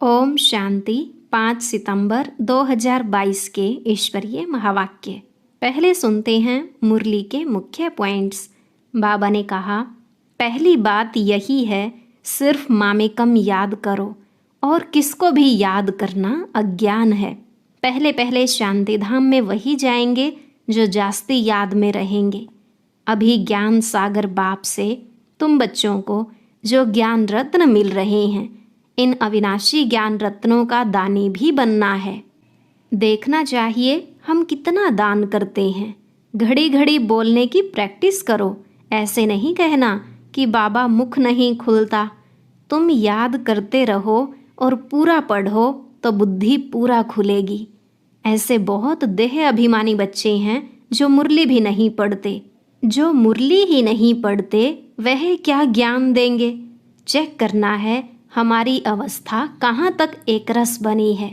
ओम शांति। 5 सितंबर 2022 के ईश्वरीय महावाक्य। पहले सुनते हैं मुरली के मुख्य पॉइंट्स। बाबा ने कहा, पहली बात यही है, सिर्फ मामेकम याद करो और किसको भी याद करना अज्ञान है। पहले पहले शांति धाम में वही जाएंगे जो जास्ती याद में रहेंगे। अभी ज्ञान सागर बाप से तुम बच्चों को जो ज्ञान रत्न मिल रहे हैं, इन अविनाशी ज्ञान रत्नों का दानी भी बनना है। देखना चाहिए हम कितना दान करते हैं। घड़ी घड़ी बोलने की प्रैक्टिस करो। ऐसे नहीं कहना कि बाबा मुख नहीं खुलता। तुम याद करते रहो और पूरा पढ़ो तो बुद्धि पूरा खुलेगी। ऐसे बहुत देह अभिमानी बच्चे हैं जो मुरली भी नहीं पढ़ते। जो मुरली ही नहीं पढ़ते वह क्या ज्ञान देंगे। चेक करना है हमारी अवस्था कहाँ तक एकरस बनी है।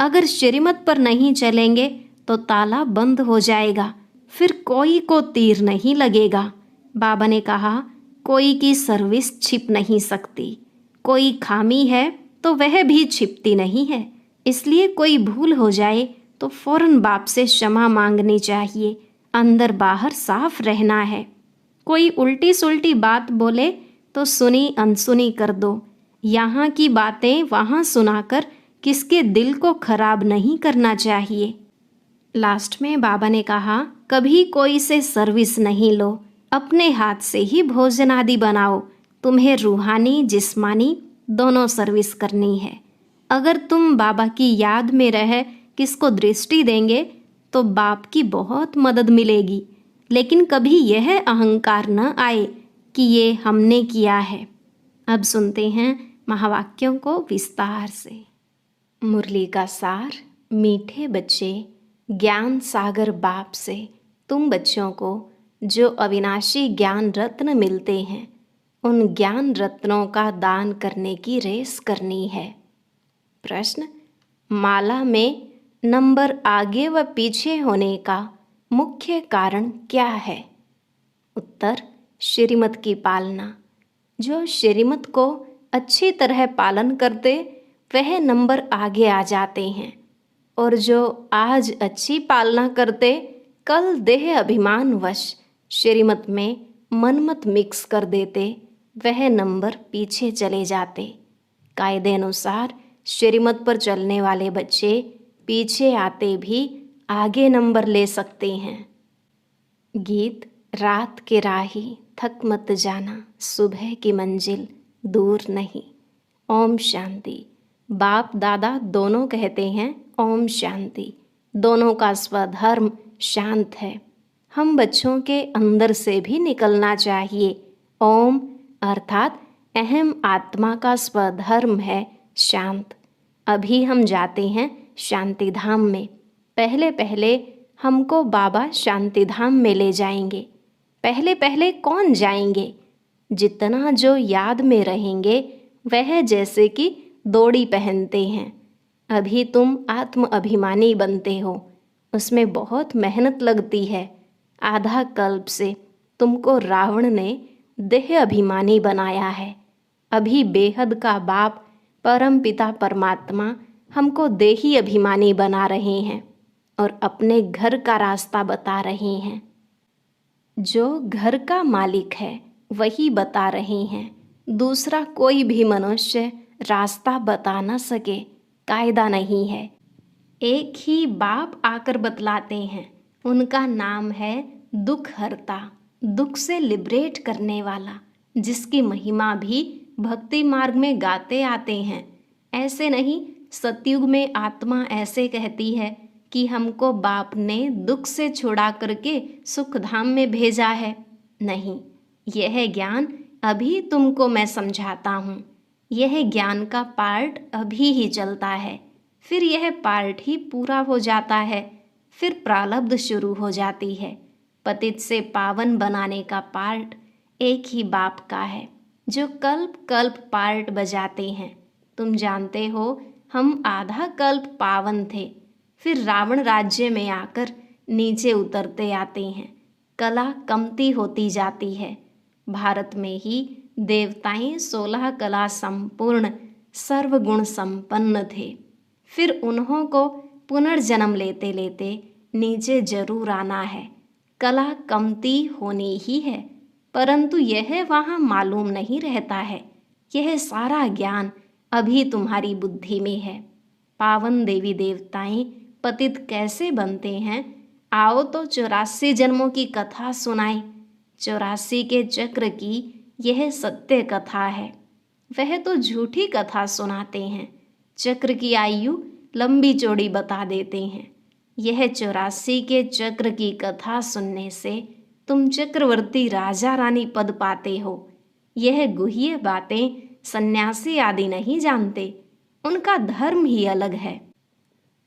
अगर श्रीमत पर नहीं चलेंगे तो ताला बंद हो जाएगा, फिर कोई को तीर नहीं लगेगा। बाबा ने कहा, कोई की सर्विस छिप नहीं सकती। कोई खामी है तो वह भी छिपती नहीं है। इसलिए कोई भूल हो जाए तो फौरन बाप से क्षमा मांगनी चाहिए। अंदर बाहर साफ रहना है। कोई उल्टी सुल्टी बात बोले तो सुनी अनसुनी कर दो। यहाँ की बातें वहाँ सुनाकर किसके दिल को खराब नहीं करना चाहिए। लास्ट में बाबा ने कहा, कभी कोई से सर्विस नहीं लो, अपने हाथ से ही भोजन आदि बनाओ। तुम्हें रूहानी जिस्मानी दोनों सर्विस करनी है। अगर तुम बाबा की याद में रह किसको दृष्टि देंगे तो बाप की बहुत मदद मिलेगी। लेकिन कभी यह अहंकार न आए कि ये हमने किया है। अब सुनते हैं महावाक्यों को विस्तार से। मुरली का सार। मीठे बच्चे, ज्ञान सागर बाप से तुम बच्चों को जो अविनाशी ज्ञान रत्न मिलते हैं, उन ज्ञान रत्नों का दान करने की रेस करनी है। प्रश्न, माला में नंबर आगे व पीछे होने का मुख्य कारण क्या है? उत्तर, श्रीमत की पालना। जो श्रीमत को अच्छी तरह पालन करते वह नंबर आगे आ जाते हैं, और जो आज अच्छी पालना करते कल देह अभिमान वश श्रीमत में मनमत मिक्स कर देते वह नंबर पीछे चले जाते। कायदे अनुसार श्रीमत पर चलने वाले बच्चे पीछे आते भी आगे नंबर ले सकते हैं। गीत। रात के राही थक मत जाना, सुबह की मंजिल दूर नहीं। ओम शांति। बाप दादा दोनों कहते हैं ओम शांति। दोनों का स्वधर्म शांत है। हम बच्चों के अंदर से भी निकलना चाहिए। ओम अर्थात अहम आत्मा का स्वधर्म है शांत। अभी हम जाते हैं शांति धाम में। पहले पहले हमको बाबा शांति धाम में ले जाएंगे। पहले पहले कौन जाएंगे? जितना जो याद में रहेंगे वह जैसे कि दौड़ी पहनते हैं। अभी तुम आत्म अभिमानी बनते हो, उसमें बहुत मेहनत लगती है। आधा कल्प से तुमको रावण ने देह अभिमानी बनाया है। अभी बेहद का बाप परम पिता परमात्मा हमको देही अभिमानी बना रहे हैं और अपने घर का रास्ता बता रहे हैं। जो घर का मालिक है वही बता रहे हैं। दूसरा कोई भी मनुष्य रास्ता बता न सके, कायदा नहीं है। एक ही बाप आकर बतलाते हैं। उनका नाम है दुख हरता, दुख से लिबरेट करने वाला, जिसकी महिमा भी भक्ति मार्ग में गाते आते हैं। ऐसे नहीं सतयुग में आत्मा ऐसे कहती है कि हमको बाप ने दुख से छुड़ा करके सुख धाम में भेजा है। नहीं, यह ज्ञान अभी तुमको मैं समझाता हूँ। यह ज्ञान का पार्ट अभी ही चलता है, फिर यह पार्ट ही पूरा हो जाता है, फिर प्रारब्ध शुरू हो जाती है। पतित से पावन बनाने का पार्ट एक ही बाप का है, जो कल्प कल्प पार्ट बजाते हैं। तुम जानते हो हम आधा कल्प पावन थे, फिर रावण राज्य में आकर नीचे उतरते आते हैं। कला कमती होती जाती है। भारत में ही देवताएं 16 कला संपूर्ण सर्वगुण संपन्न थे। फिर उन्हों को पुनर्जन्म लेते लेते नीचे जरूर आना है। कला कमती होनी ही है, परंतु यह वहाँ मालूम नहीं रहता है। यह सारा ज्ञान अभी तुम्हारी बुद्धि में है। पावन देवी देवताएं पतित कैसे बनते हैं, आओ तो 84 जन्मों की कथा सुनाए। 84 के चक्र की यह सत्य कथा है। वह तो झूठी कथा सुनाते हैं, चक्र की आयु लंबी चौड़ी बता देते हैं। यह 84 के चक्र की कथा सुनने से तुम चक्रवर्ती राजा रानी पद पाते हो। यह गुह्य बातें सन्यासी आदि नहीं जानते, उनका धर्म ही अलग है।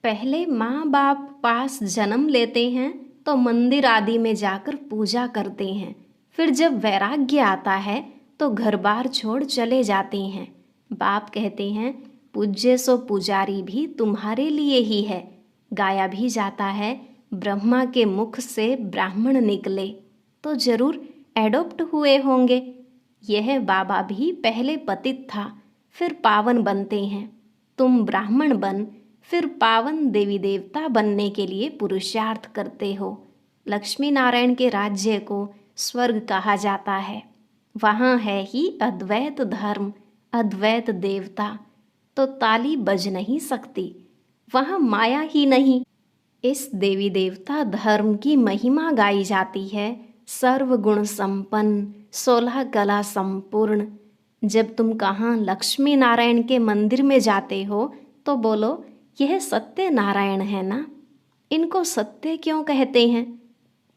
पहले माँ बाप पास जन्म लेते हैं तो मंदिर आदि में जाकर पूजा करते हैं। फिर जब वैराग्य आता है तो घर बार छोड़ चले जाते हैं। बाप कहते हैं, पूज्य सो पुजारी भी तुम्हारे लिए ही है। गाया भी जाता है, ब्रह्मा के मुख से ब्राह्मण निकले तो जरूर एडॉप्ट हुए होंगे। यह बाबा भी पहले पतित था, फिर पावन बनते हैं। तुम ब्राह्मण बन फिर पावन देवी देवता बनने के लिए पुरुषार्थ करते हो। लक्ष्मी नारायण के राज्य को स्वर्ग कहा जाता है। वहाँ है ही अद्वैत धर्म, अद्वैत देवता, तो ताली बज नहीं सकती। वहाँ माया ही नहीं। इस देवी देवता धर्म की महिमा गाई जाती है। सर्वगुण संपन्न, 16 कला संपूर्ण। जब तुम कहाँ लक्ष्मी नारायण के मंदिर में जाते हो तो बोलो, यह सत्य नारायण है ना। इनको सत्य क्यों कहते हैं?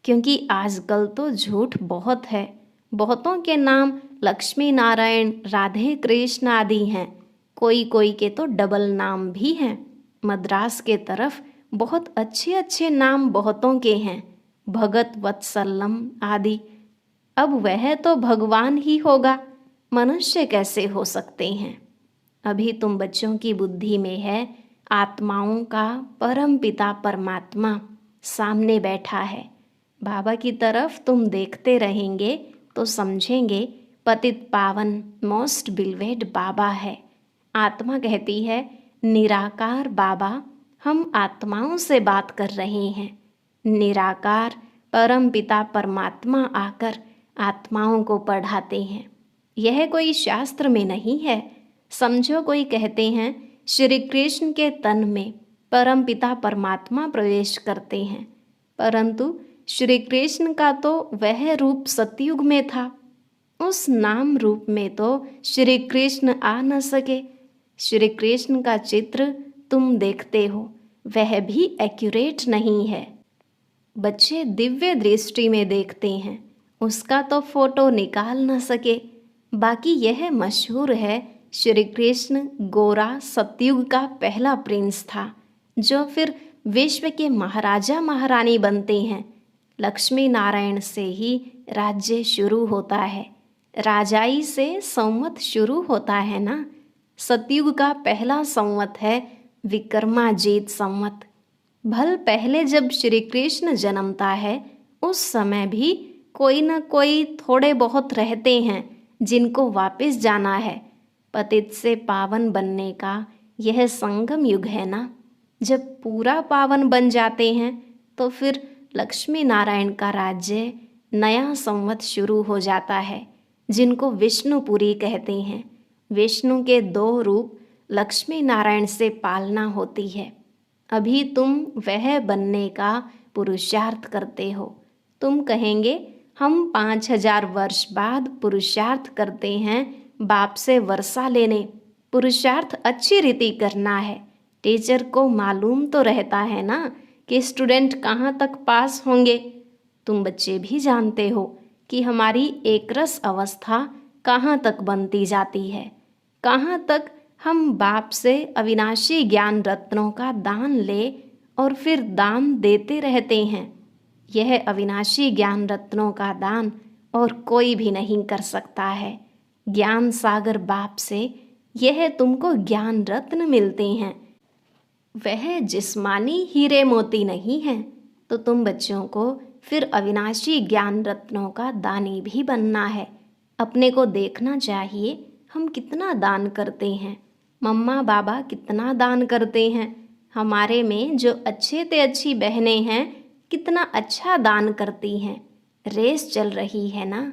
क्योंकि आजकल तो झूठ बहुत है। बहुतों के नाम लक्ष्मी नारायण, राधे कृष्ण आदि हैं। कोई कोई के तो डबल नाम भी हैं। मद्रास के तरफ बहुत अच्छे अच्छे नाम बहुतों के हैं, भगत वत्सलम आदि। अब वह तो भगवान ही होगा, मनुष्य कैसे हो सकते हैं? अभी तुम बच्चों की बुद्धि में है आत्माओं का परम पिता परमात्मा सामने बैठा है। बाबा की तरफ तुम देखते रहेंगे तो समझेंगे पतित पावन मोस्ट बिलवेड बाबा है। आत्मा कहती है, निराकार बाबा, हम आत्माओं से बात कर रहे हैं। निराकार परम पिता परमात्मा आकर आत्माओं को पढ़ाते हैं। यह कोई शास्त्र में नहीं है। समझो कोई कहते हैं श्री कृष्ण के तन में परम पिता परमात्मा प्रवेश करते हैं, परंतु श्री कृष्ण का तो वह रूप सतयुग में था। उस नाम रूप में तो श्री कृष्ण आ न सके। श्री कृष्ण का चित्र तुम देखते हो, वह भी एक्यूरेट नहीं है। बच्चे दिव्य दृष्टि में देखते हैं, उसका तो फोटो निकाल न सके। बाकी यह मशहूर है, श्री कृष्ण गोरा सतयुग का पहला प्रिंस था, जो फिर विश्व के महाराजा महारानी बनते हैं। लक्ष्मी नारायण से ही राज्य शुरू होता है। राजाई से संवत शुरू होता है ना। सतयुग का पहला संवत है विक्रमाजीत संवत। भल पहले जब श्री कृष्ण जन्मता है, उस समय भी कोई न कोई थोड़े बहुत रहते हैं जिनको वापस जाना है। पतित से पावन बनने का यह संगम युग है ना। जब पूरा पावन बन जाते हैं तो फिर लक्ष्मी नारायण का राज्य नया संवत शुरू हो जाता है, जिनको विष्णुपुरी कहते हैं। विष्णु के 2 रूप लक्ष्मी नारायण से पालना होती है। अभी तुम वह बनने का पुरुषार्थ करते हो। तुम कहेंगे, हम 5000 वर्ष बाद पुरुषार्थ करते हैं बाप से वर्षा लेने। पुरुषार्थ अच्छी रीति करना है। टीचर को मालूम तो रहता है ना कि स्टूडेंट कहाँ तक पास होंगे। तुम बच्चे भी जानते हो कि हमारी एकरस अवस्था कहाँ तक बनती जाती है, कहाँ तक हम बाप से अविनाशी ज्ञान रत्नों का दान ले और फिर दान देते रहते हैं। यह अविनाशी ज्ञान रत्नों का दान और कोई भी नहीं कर सकता है। ज्ञान सागर बाप से यह तुमको ज्ञान रत्न मिलते हैं। वह जिस्मानी हीरे मोती नहीं है। तो तुम बच्चों को फिर अविनाशी ज्ञान रत्नों का दानी भी बनना है। अपने को देखना चाहिए हम कितना दान करते हैं। मम्मा बाबा कितना दान करते हैं, हमारे में जो अच्छे ते अच्छी बहनें हैं कितना अच्छा दान करती हैं। रेस चल रही है ना,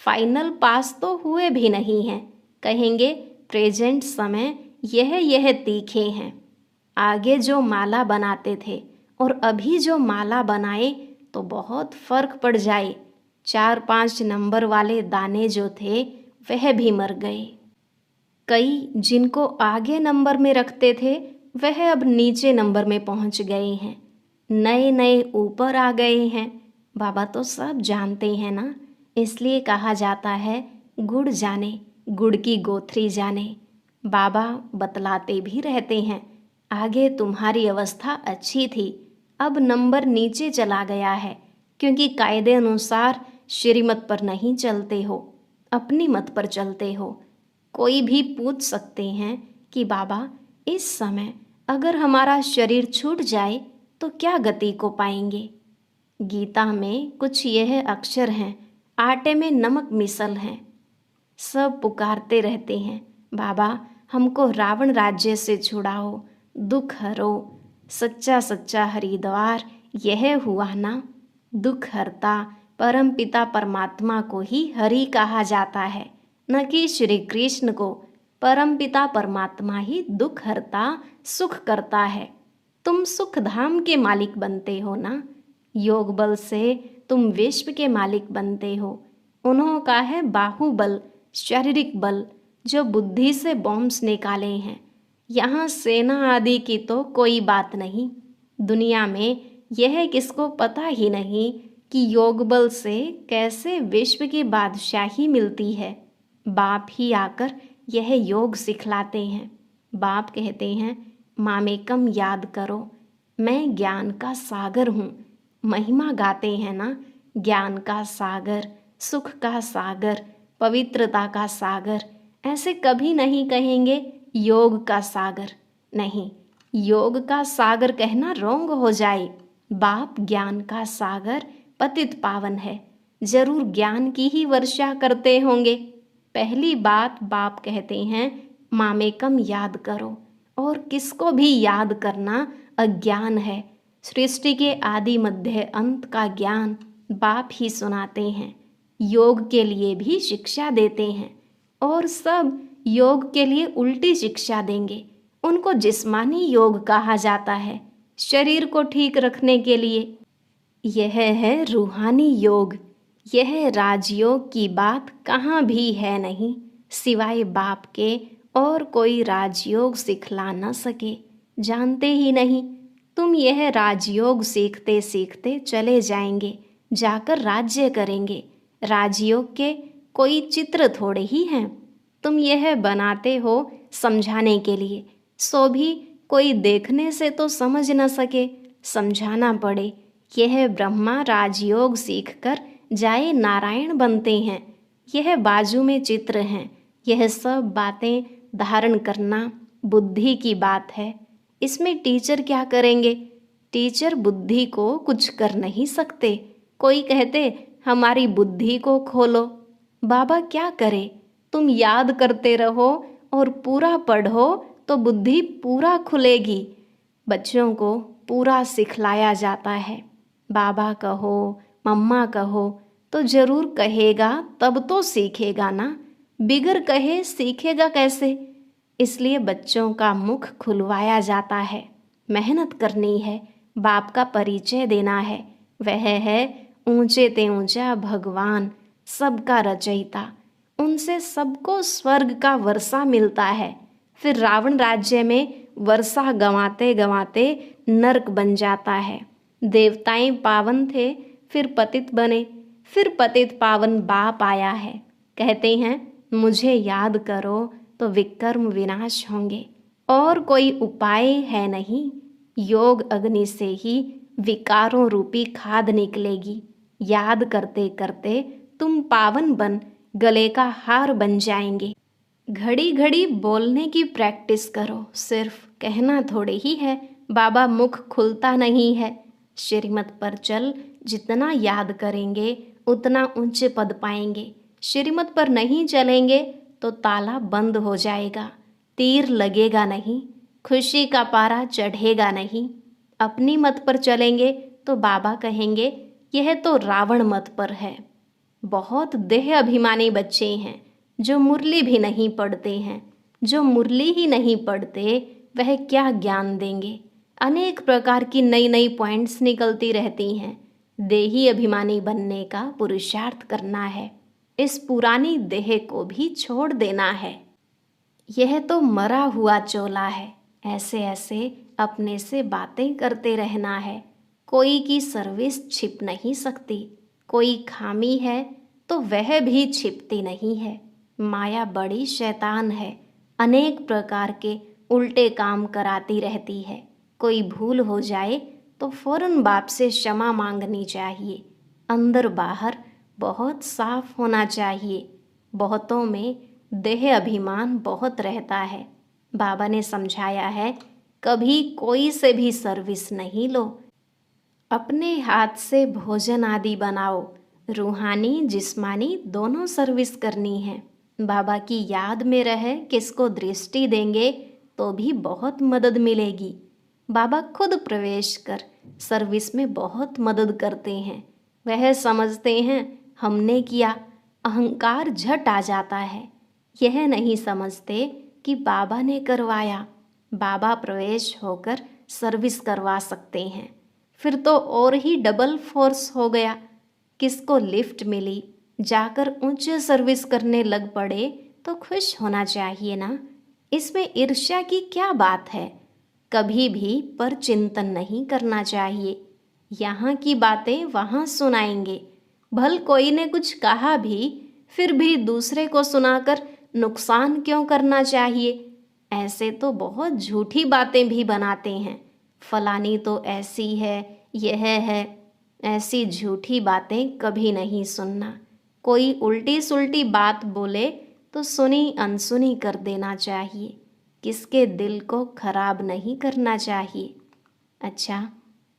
फाइनल पास तो हुए भी नहीं हैं, कहेंगे प्रेजेंट समय यह तीखे हैं। आगे जो माला बनाते थे और अभी जो माला बनाए तो बहुत फर्क पड़ जाए। 4-5 नंबर वाले दाने जो थे वह भी मर गए। कई जिनको आगे नंबर में रखते थे वह अब नीचे नंबर में पहुंच गए हैं, नए नए ऊपर आ गए हैं। बाबा तो सब जानते हैं ना, इसलिए कहा जाता है गुड़ जाने गुड़ की गोथरी जाने। बाबा बतलाते भी रहते हैं, आगे तुम्हारी अवस्था अच्छी थी, अब नंबर नीचे चला गया है, क्योंकि कायदे अनुसार श्रीमत पर नहीं चलते हो, अपनी मत पर चलते हो। कोई भी पूछ सकते हैं कि बाबा इस समय अगर हमारा शरीर छूट जाए तो क्या गति को पाएंगे। गीता में कुछ यह अक्षर हैं, आटे में नमक मिसल हैं। सब पुकारते रहते हैं, बाबा हमको रावण राज्य से छुड़ाओ, दुख हरो। सच्चा सच्चा हरिद्वार यह हुआ ना, दुख हरता परम पिता परमात्मा को ही हरि कहा जाता है, न कि श्री कृष्ण को। परम पिता परमात्मा ही दुख हरता सुख करता है। तुम सुख धाम के मालिक बनते हो ना, योग बल से तुम विश्व के मालिक बनते हो। उन्हों का है बाहुबल, शारीरिक बल, जो बुद्धि से बॉम्ब्स निकाले हैं। यहाँ सेना आदि की तो कोई बात नहीं। दुनिया में यह किसको पता ही नहीं कि योग बल से कैसे विश्व की बादशाही मिलती है। बाप ही आकर यह योग सिखलाते हैं। बाप कहते हैं मामेकम याद करो, मैं ज्ञान का सागर हूँ। महिमा गाते हैं ना, ज्ञान का सागर, सुख का सागर, पवित्रता का सागर। ऐसे कभी नहीं कहेंगे योग का सागर, नहीं, योग का सागर कहना रोंग हो जाए। बाप ज्ञान का सागर पतित पावन है, जरूर ज्ञान की ही वर्षा करते होंगे। पहली बात बाप कहते हैं मामेकम याद करो, और किसको भी याद करना अज्ञान है। सृष्टि के आदि मध्य अंत का ज्ञान बाप ही सुनाते हैं। योग के लिए भी शिक्षा देते हैं, और सब योग के लिए उल्टी शिक्षा देंगे। उनको जिस्मानी योग कहा जाता है, शरीर को ठीक रखने के लिए। यह है रूहानी योग। यह राजयोग की बात कहाँ भी है नहीं, सिवाय बाप के और कोई राजयोग सिखला न सके, जानते ही नहीं। तुम यह राजयोग सीखते सीखते चले जाएंगे, जाकर राज्य करेंगे। राजयोग के कोई चित्र थोड़े ही हैं, तुम यह बनाते हो समझाने के लिए, सो भी कोई देखने से तो समझ न सके, समझाना पड़े। यह ब्रह्मा राजयोग सीखकर जाए नारायण बनते हैं। यह बाजू में चित्र हैं। यह सब बातें धारण करना बुद्धि की बात है। इसमें टीचर क्या करेंगे? टीचर बुद्धि को कुछ कर नहीं सकते। कोई कहते हमारी बुद्धि को खोलो, बाबा क्या करे? तुम याद करते रहो और पूरा पढ़ो तो बुद्धि पूरा खुलेगी। बच्चों को पूरा सिखलाया जाता है। बाबा कहो, मम्मा कहो तो जरूर कहेगा, तब तो सीखेगा ना, बिगर कहे सीखेगा कैसे? इसलिए बच्चों का मुख खुलवाया जाता है। मेहनत करनी है, बाप का परिचय देना है। वह है ऊंचे ते ऊंचा भगवान, सबका रचयिता। उनसे सबको स्वर्ग का वर्षा मिलता है। फिर रावण राज्य में वर्षा गंवाते गंवाते नरक बन जाता है। देवताएं पावन थे, फिर पतित बने, फिर पतित पावन बाप आया है। कहते हैं मुझे याद करो तो विकर्म विनाश होंगे, और कोई उपाय है नहीं। योग अग्नि से ही विकारों रूपी खाद निकलेगी। याद करते करते तुम पावन बन गले का हार बन जाएंगे। घड़ी घड़ी बोलने की प्रैक्टिस करो, सिर्फ कहना थोड़े ही है। बाबा मुख खुलता नहीं है। श्रीमत पर चल, जितना याद करेंगे उतना ऊंचे पद पाएंगे। श्रीमत पर नहीं चलेंगे तो ताला बंद हो जाएगा। तीर लगेगा नहीं, खुशी का पारा चढ़ेगा नहीं। अपनी मत पर चलेंगे तो बाबा कहेंगे यह तो रावण मत पर है। बहुत देह अभिमानी बच्चे हैं जो मुरली भी नहीं पढ़ते हैं। जो मुरली ही नहीं पढ़ते वह क्या ज्ञान देंगे। अनेक प्रकार की नई नई पॉइंट्स निकलती रहती हैं। देही अभिमानी बनने का पुरुषार्थ करना है। इस पुरानी देह को भी छोड़ देना है। यह तो मरा हुआ चोला है। ऐसे ऐसे अपने से बातें करते रहना है। कोई की सर्विस छिप नहीं सकती। कोई खामी है तो वह भी छिपती नहीं है। माया बड़ी शैतान है। अनेक प्रकार के उल्टे काम कराती रहती है। कोई भूल हो जाए तो फौरन बाप से क्षमा मांगनी चाहिए। अंदर बाहर बहुत साफ होना चाहिए। बहुतों में देह अभिमान बहुत रहता है। बाबा ने समझाया है, कभी कोई से भी सर्विस नहीं लो। अपने हाथ से भोजन आदि बनाओ। रूहानी जिस्मानी दोनों सर्विस करनी है। बाबा की याद में रहे किसको दृष्टि देंगे तो भी बहुत मदद मिलेगी। बाबा खुद प्रवेश कर सर्विस में बहुत मदद करते हैं। वह समझते हैं हमने किया, अहंकार झट आ जाता है। यह नहीं समझते कि बाबा ने करवाया। बाबा प्रवेश होकर सर्विस करवा सकते हैं। फिर तो और ही डबल फोर्स हो गया। किसको लिफ्ट मिली, जाकर ऊंच सर्विस करने लग पड़े तो खुश होना चाहिए ना। इसमें ईर्ष्या की क्या बात है। कभी भी पर चिंतन नहीं करना चाहिए। यहाँ की बातें वहाँ सुनाएंगे। भल कोई ने कुछ कहा भी, फिर भी दूसरे को सुनाकर नुकसान क्यों करना चाहिए। ऐसे तो बहुत झूठी बातें भी बनाते हैं। फलानी तो ऐसी है, यह है। ऐसी झूठी बातें कभी नहीं सुनना। कोई उल्टी सुल्टी बात बोले तो सुनी अनसुनी कर देना चाहिए। किसके दिल को खराब नहीं करना चाहिए। अच्छा,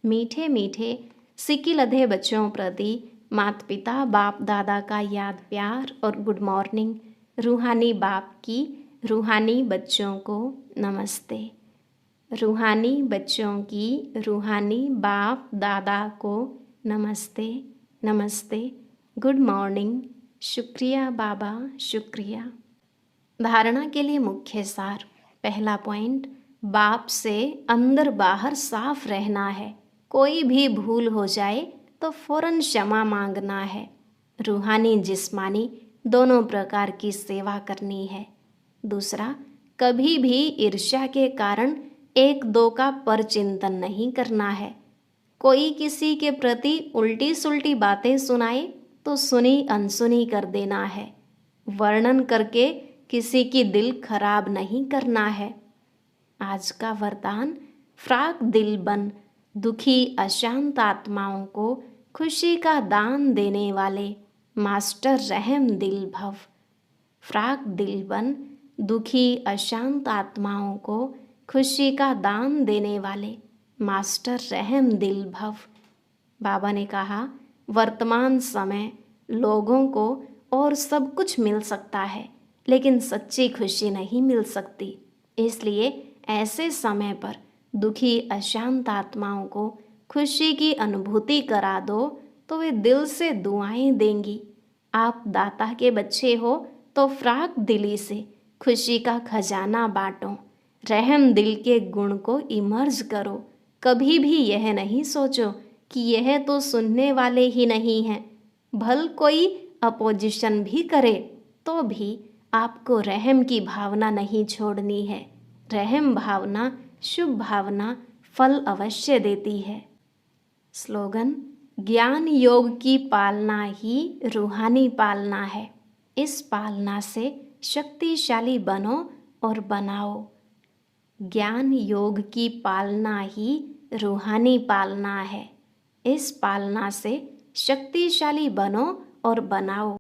मीठे मीठे सिक्की लधे बच्चों प्रति माता पिता बाप दादा का याद प्यार और गुड मॉर्निंग। रूहानी बाप की रूहानी बच्चों को नमस्ते। रूहानी बच्चों की रूहानी बाप दादा को नमस्ते नमस्ते, गुड मॉर्निंग। शुक्रिया बाबा, शुक्रिया। धारणा के लिए मुख्य सार। पहला पॉइंट, बाप से अंदर बाहर साफ रहना है। कोई भी भूल हो जाए तो फौरन क्षमा मांगना है। रूहानी जिस्मानी दोनों प्रकार की सेवा करनी है। दूसरा, कभी भी ईर्ष्या के कारण एक दो का परचिंतन नहीं करना है। कोई किसी के प्रति उल्टी सुल्टी बातें सुनाए तो सुनी अनसुनी कर देना है। वर्णन करके किसी की दिल खराब नहीं करना है। आज का वरदान, फ्राक दिल बन दुखी अशांत आत्माओं को खुशी का दान देने वाले मास्टर रहम दिल भव। फ्राक दिल बन दुखी अशांत आत्माओं को खुशी का दान देने वाले मास्टर रहम दिल भव। बाबा ने कहा, वर्तमान समय लोगों को और सब कुछ मिल सकता है, लेकिन सच्ची खुशी नहीं मिल सकती। इसलिए ऐसे समय पर दुखी अशांत आत्माओं को खुशी की अनुभूति करा दो तो वे दिल से दुआएं देंगी। आप दाता के बच्चे हो तो फ्राक दिली से खुशी का खजाना बांटो। रहम दिल के गुण को इमर्ज करो। कभी भी यह नहीं सोचो कि यह तो सुनने वाले ही नहीं हैं। भल कोई अपोजिशन भी करे तो भी आपको रहम की भावना नहीं छोड़नी है। रहम भावना, शुभ भावना फल अवश्य देती है। स्लोगन, ज्ञान योग की पालना ही रूहानी पालना है। इस पालना से शक्तिशाली बनो और बनाओ। ज्ञान योग की पालना ही रूहानी पालना है। इस पालना से शक्तिशाली बनो और बनाओ।